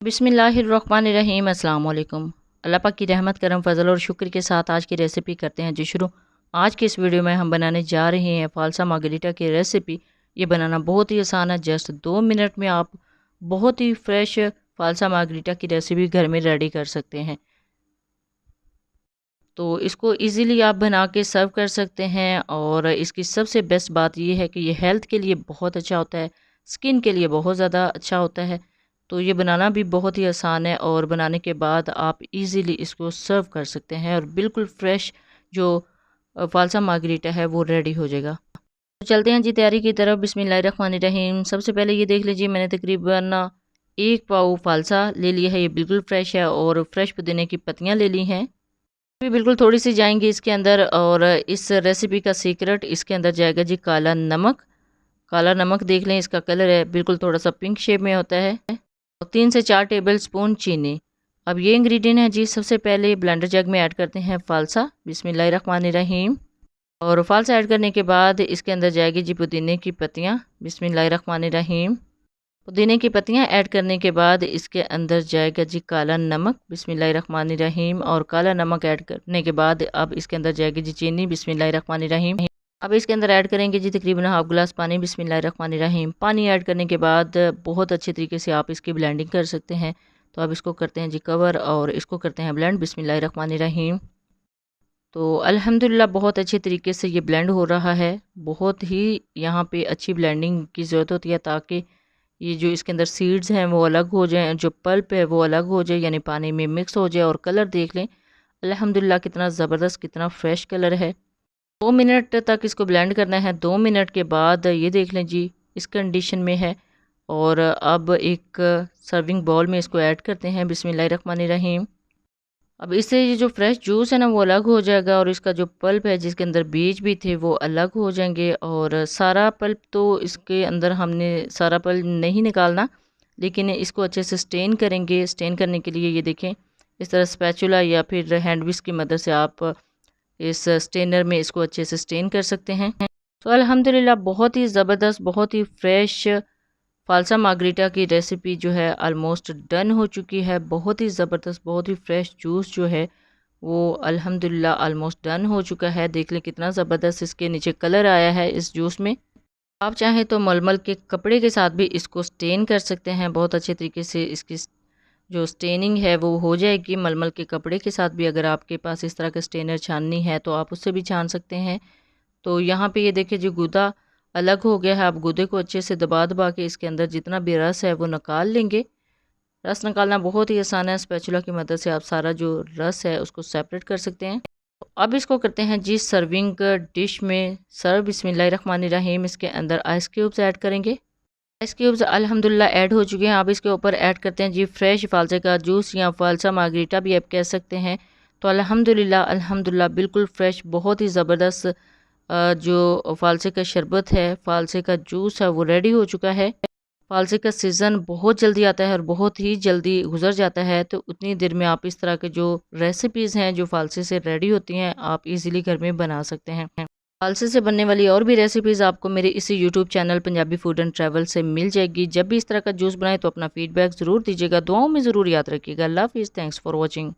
बिस्मिल्लाहिर्रहमानिर्रहीम। अस्सलाम वालेकुम। अल्लाह पाक की रहमत करम फजल और शुक्र के साथ आज की रेसिपी करते हैं जी शुरू। आज की इस वीडियो में हम बनाने जा रहे हैं फालसा मार्गरीटा की रेसिपी। ये बनाना बहुत ही आसान है, जस्ट 2 मिनट में आप बहुत ही फ्रेश फालसा मार्गरीटा की रेसिपी घर में रेडी कर सकते हैं। तो इसको इजीली आप बना के सर्व कर सकते हैं और इसकी सबसे बेस्ट बात ये है कि ये हेल्थ के लिए बहुत अच्छा होता है, स्किन के लिए बहुत ज़्यादा अच्छा होता है। तो ये बनाना भी बहुत ही आसान है और बनाने के बाद आप इजीली इसको सर्व कर सकते हैं और बिल्कुल फ्रेश जो फालसा मार्गरीटा है वो रेडी हो जाएगा। तो चलते हैं जी तैयारी की तरफ। बिस्मिल्लाहिर्रहमानिर्रहीम। सबसे पहले ये देख लीजिए, मैंने तकरीबन 1 पाव फालसा ले लिया है। ये बिल्कुल फ्रेश है और फ्रेश पुदीने की पत्तियाँ ले ली हैं, भी बिल्कुल थोड़ी सी जाएंगी इसके अंदर। और इस रेसिपी का सीक्रेट इसके अंदर जाएगा जी काला नमक। काला नमक देख लें, इसका कलर है बिल्कुल थोड़ा सा पिंक शेप में होता है। और 3 से 4 टेबल स्पून चीनी। अब ये इंग्रेडिएंट है जी, सबसे पहले ब्लेंडर जग में ऐड करते हैं फालसा। बिस्मिल्लाहिर्रहमानिर्रहीम। और फालसा ऐड करने के बाद इसके अंदर जाएगी जी पुदीने की पत्तियाँ। बिस्मिल्लाहिर्रहमानिर्रहीम। पुदीने की पत्तियाँ ऐड करने के बाद इसके अंदर जाएगा जी काला नमक। बिस्मिल्लाहिर्रहमानिर्रहीम। और काला नमक ऐड करने के बाद अब इसके अंदर जाएगी जी चीनी। बिस्मिल्लाहिर्रहमानिर्रहीम। अब इसके अंदर ऐड करेंगे जी तकरीबन हाफ गिलास पानी। बिस्मिल्लाहिर्रहमानिर्रहीम। पानी ऐड करने के बाद बहुत अच्छे तरीके से आप इसकी ब्लेंडिंग कर सकते हैं। तो अब इसको करते हैं जी कवर और इसको करते हैं ब्लेंड। बिस्मिल्लाहिर्रहमानिर्रहीम। तो अल्हम्दुलिल्लाह बहुत अच्छे तरीके से ये ब्लेंड हो रहा है। बहुत ही यहाँ पे अच्छी ब्लेंडिंग की ज़रूरत होती है ताकि ये जो इसके अंदर सीड्स हैं वो अलग हो जाएं, जो पल्प है वो अलग हो जाए, यानी पानी में मिक्स हो जाए। और कलर देख लें, अल्हम्दुलिल्लाह कितना ज़बरदस्त, कितना फ्रेश कलर है। 2 मिनट तक इसको ब्लेंड करना है। 2 मिनट के बाद ये देख लें जी इस कंडीशन में है। और अब एक सर्विंग बाउल में इसको ऐड करते हैं। बिस्मिल्लाहिर्रहमानिर्रहीम। अब इससे ये जो फ्रेश जूस है ना वो अलग हो जाएगा और इसका जो पल्प है जिसके अंदर बीज भी थे वो अलग हो जाएंगे। और सारा पल्प तो इसके अंदर हमने सारा पल्प नहीं निकालना, लेकिन इसको अच्छे से स्टेन करेंगे। स्टेन करने के लिए ये देखें, इस तरह स्पैचुला या फिर हैंड विस्क की मदद से आप इस स्टेनर में इसको अच्छे से स्टेन कर सकते हैं। तो अल्हम्दुलिल्लाह बहुत ही ज़बरदस्त, बहुत ही फ्रेश फालसा मार्गरीटा की रेसिपी जो है ऑलमोस्ट डन हो चुकी है। बहुत ही ज़बरदस्त, बहुत ही फ्रेश जूस जो है वो अल्हम्दुलिल्लाह ऑलमोस्ट डन हो चुका है। देख लें कितना ज़बरदस्त इसके नीचे कलर आया है इस जूस में। आप चाहें तो मलमल के कपड़े के साथ भी इसको स्टेन कर सकते हैं। बहुत अच्छे तरीके से इसकी जो स्टेनिंग है वो हो जाएगी। मलमल के कपड़े के साथ भी अगर आपके पास इस तरह का स्टेनर छाननी है तो आप उससे भी छान सकते हैं। तो यहाँ पे ये देखिए जो गूदा अलग हो गया है। आप गूदे को अच्छे से दबा दबा के इसके अंदर जितना भी रस है वो निकाल लेंगे। रस निकालना बहुत ही आसान है। स्पैचुला की मदद से आप सारा जो रस है उसको सेपरेट कर सकते हैं। तो अब इसको करते हैं जी सर्विंग डिश में सर्व। बिस्मिल्लाहिर्रहमानिर्रहीम। इसके अंदर आइस क्यूब्स ऐड करेंगे। आइस क्यूब्स अल्हम्दुलिल्लाह ऐड हो चुके हैं। अब इसके ऊपर ऐड करते हैं जी फ्रेश फालसे का जूस या फालसा मार्गरीटा भी आप कह सकते हैं। तो अल्हम्दुलिल्लाह अल्हम्दुलिल्लाह बिल्कुल फ्रेश, बहुत ही ज़बरदस्त जो फालसे का शरबत है, फालसे का जूस है वो रेडी हो चुका है। फालसे का सीज़न बहुत जल्दी आता है और बहुत ही जल्दी गुजर जाता है। तो उतनी देर में आप इस तरह के जो रेसिपीज़ हैं जो फालसे से रेडी होती हैं आप इजीली घर में बना सकते हैं। फालसे से बनने वाली और भी रेसिपीज़ आपको मेरे इसी YouTube channel Punjabi food and travel से मिल जाएगी। जब भी इस तरह का जूस बनाए तो अपना फीडबैक ज़रूर दीजिएगा। दुआओं में ज़रूर याद रखिएगा। अल्लाह हाफ़िज़। Thanks for watching.